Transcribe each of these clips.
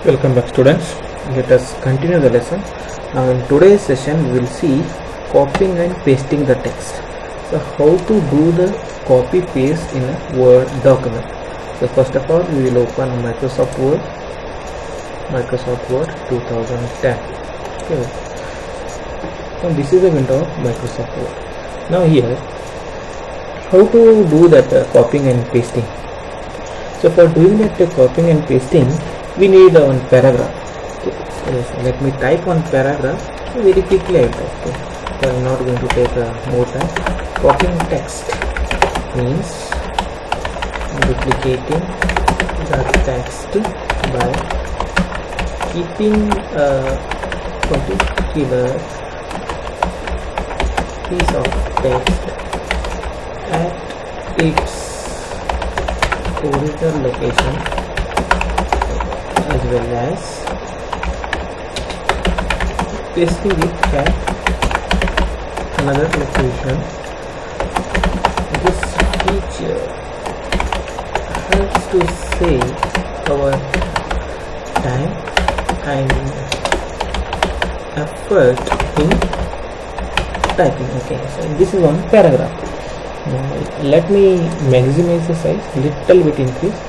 Welcome back, students. Let us continue the lesson. Now in today's session we will see copying and pasting the text. So how to do the copy paste in a Word document. So first of all we will open Microsoft Word 2010. Okay. So this is the window of Microsoft Word. Now here how to do that copying and pasting. So for doing that copying and pasting we need one paragraph. Okay. So let me type one paragraph very quickly. I type. Okay. So I am not going to take more time. Copying text means duplicating the text by keeping a particular piece of text at its original location as well as pasting it at another location. This feature helps to save our time and effort in typing. Okay, so this is one paragraph. Now let me maximize the size, little bit increase.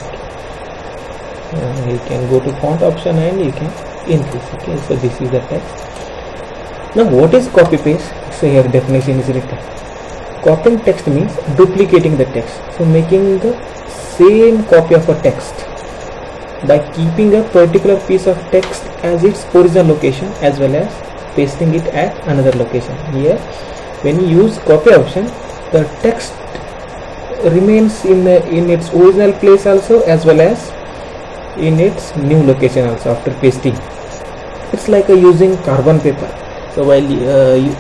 You can go to font option and you can increase. Okay, so this is the text. Now what is copy paste? So here definition is written. Copying text means duplicating the text, so making the same copy of a text by keeping a particular piece of text as its original location as well as pasting it at another location. Here when you use copy option, the text remains in its original place also as well as in its new location also after pasting. It's like using carbon paper. So while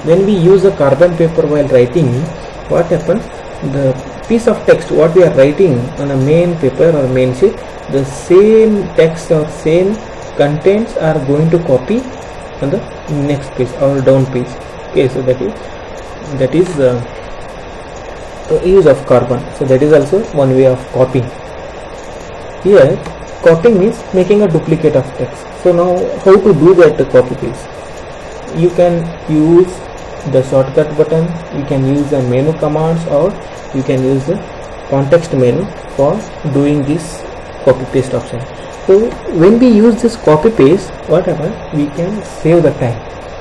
when we use a carbon paper while writing, what happens? The piece of text what we are writing on a main paper or main sheet, the same text or same contents are going to copy on the next page or down page. Okay, so that is the use of carbon. So that is also one way of copying. Here copying means making a duplicate of text. So now how to do that copy paste? You can use the shortcut button, you can use the menu commands, or you can use the context menu for doing this copy paste option. So when we use this copy paste, what happens? We can save the time.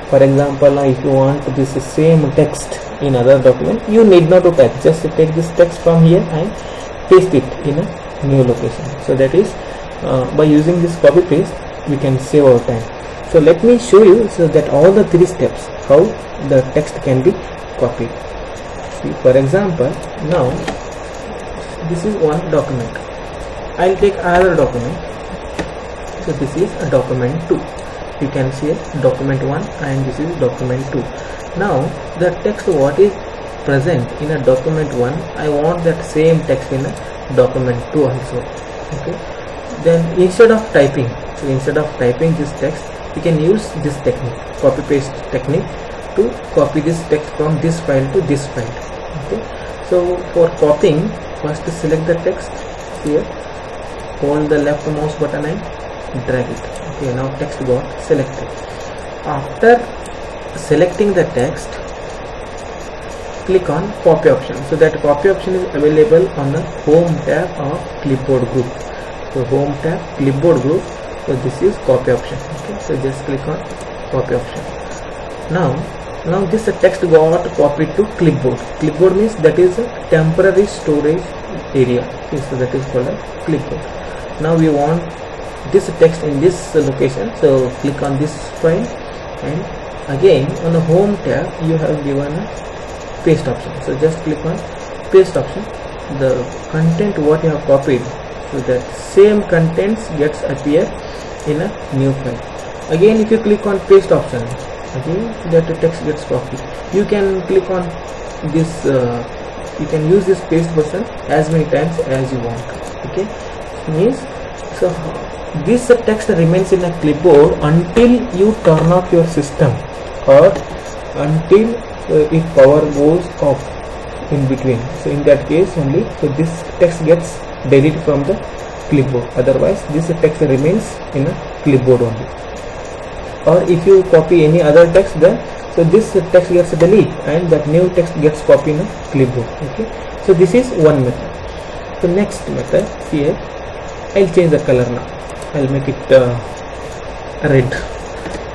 For example, if you want this same text in other document, you need not to type, just take this text from here and paste it in a new location. So that is by using this copy paste we can save our time. So let me show you so that all the three steps how the text can be copied. See, for example, now this is one document. I'll take another document. So this is a document 2. You can see document 1 and this is document 2. Now the text what is present in a document 1, I want that same text in a document 2 also. Okay. Then instead of typing this text, we can use this technique, copy paste technique, to copy this text from this file to this file. Okay. So for copying, first select the text here, hold the left mouse button and drag it. Okay, now text got selected. After selecting the text, click on copy option. So that copy option is available on the home tab of clipboard group. So home tab clipboard group. So this is copy option. Okay, so just click on copy option. Now this text got copied to clipboard. Clipboard means that is a temporary storage area. Okay, so that is called a clipboard. Now we want this text in this location. So click on this file and again on the home tab you have given a paste option. So just click on paste option. The content what you have copied, so that same contents gets appear in a new file. Again if you click on paste option, again that text gets copied. You can click on this, you can use this paste button as many times as you want. Okay, means so this text remains in a clipboard until you turn off your system or until if power goes off in between. So in that case only, so this text gets deleted from the clipboard. Otherwise this text remains in a clipboard only. Or if you copy any other text, then so this text gets deleted and that new text gets copied in a clipboard. Okay, so this is one method. So next method here, I'll change the color now. I'll make it red.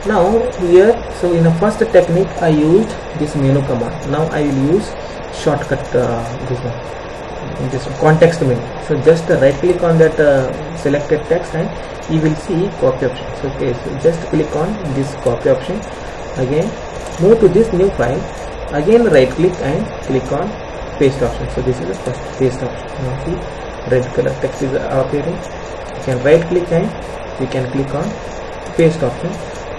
Now here, so in the first technique I used this menu command. Now I will use shortcut, this context menu. So just right click on that selected text and you will see copy option. So, okay, so just click on this copy option. Again move to this new file. Again right click and click on paste option. So this is the first paste option. Now see red color text is appearing. You can right click and you can click on paste option.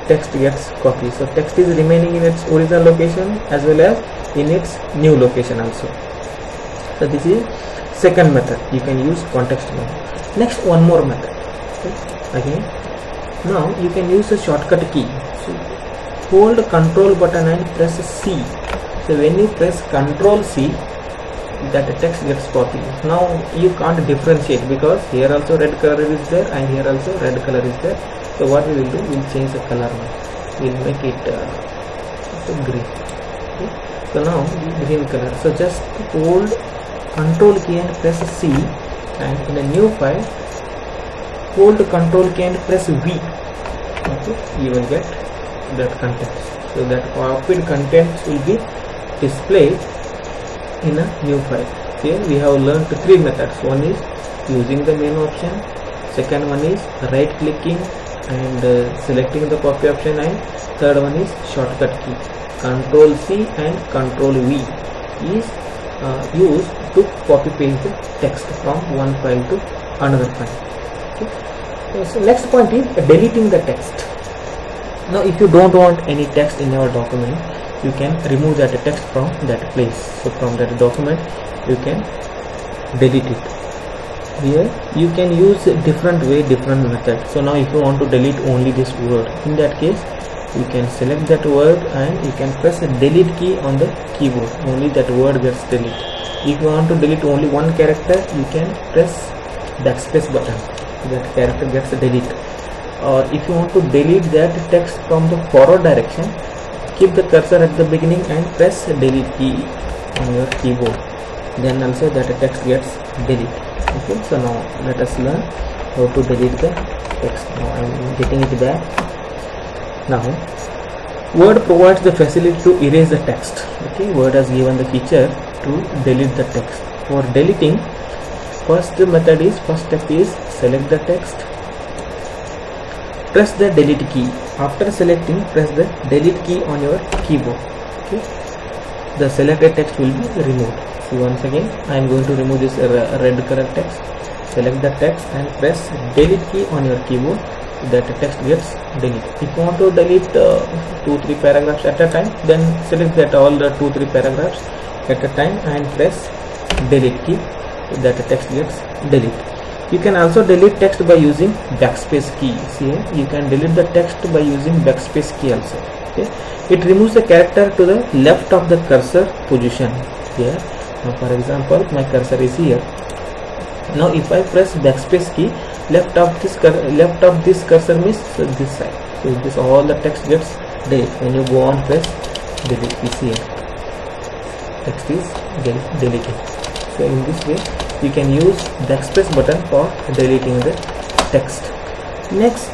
Text gets copied. So text is remaining in its original location as well as in its new location also. So this is second method. You can use context menu. Next, one more method. Okay. Again, now you can use the shortcut key. So hold Control button and press C. So when you press Control C, that text gets copied. Now you can't differentiate because here also red color is there and here also red color is there. So what we will do, we will change the color now. We will make it green. Okay. So now green color. So just hold Control key and press C, and in a new file hold Control key and press V. Okay, you will get that content. So that copied content will be displayed in a new file. Here we have learned three methods. One is using the menu option, second one is right clicking and selecting the copy option, and third one is shortcut key. Control C and Control V is used to copy paste the text from one file to another file. Okay. So next point is deleting the text. Now if you don't want any text in your document, you can remove that text from that place. So from that document you can delete it. Here you can use different way, different method. So now if you want to delete only this word, in that case you can select that word and you can press the delete key on the keyboard. Only that word gets deleted. If you want to delete only one character, you can press backspace button. That character gets deleted. Or if you want to delete that text from the forward direction, keep the cursor at the beginning and press delete key on your keyboard. Then also that text gets deleted. Okay, so now let us learn how to delete the text. Now I am getting it back. Now Word provides the facility to erase the text. Okay, Word has given the feature to delete the text. For deleting, first step is select the text, press the delete key. After selecting, press the delete key on your keyboard. Okay, the selected text will be removed. So once again I am going to remove this red color text. Select the text and press delete key on your keyboard. That text gets deleted. If you want to delete 2-3 paragraphs at a time, then select that all the 2-3 paragraphs at a time and press delete key. That text gets deleted. You can also delete text by using backspace key. See here, you can delete the text by using backspace key also. Okay, it removes the character to the left of the cursor position here. Now for example, my cursor is here. Now if I press backspace key, left of this cursor means this side. So this all the text gets deleted. When you go on press delete key, see here, text is deleted. So in this way you can use backspace button for deleting the text. Next,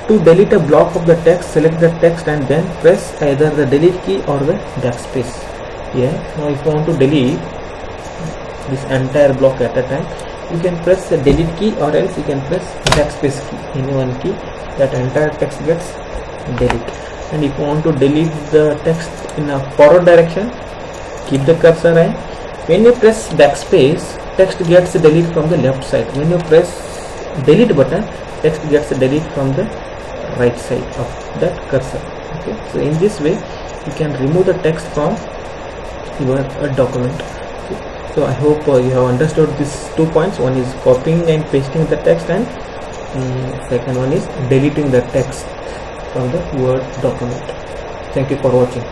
to delete a block of the text, select the text and then press either the delete key or the backspace. Yeah. Now if you want to delete this entire block at a time, you can press the delete key or else you can press backspace key. Any one key, that entire text gets deleted. And if you want to delete the text in a forward direction, keep the cursor and when you press backspace, text gets deleted from the left side. When you press delete button, text gets deleted from the right side of that cursor. Okay, so in this way you can remove the text from your document. Okay. So I hope you have understood these 2 points. One is copying and pasting the text, and second one is deleting the text from the Word document. Thank you for watching.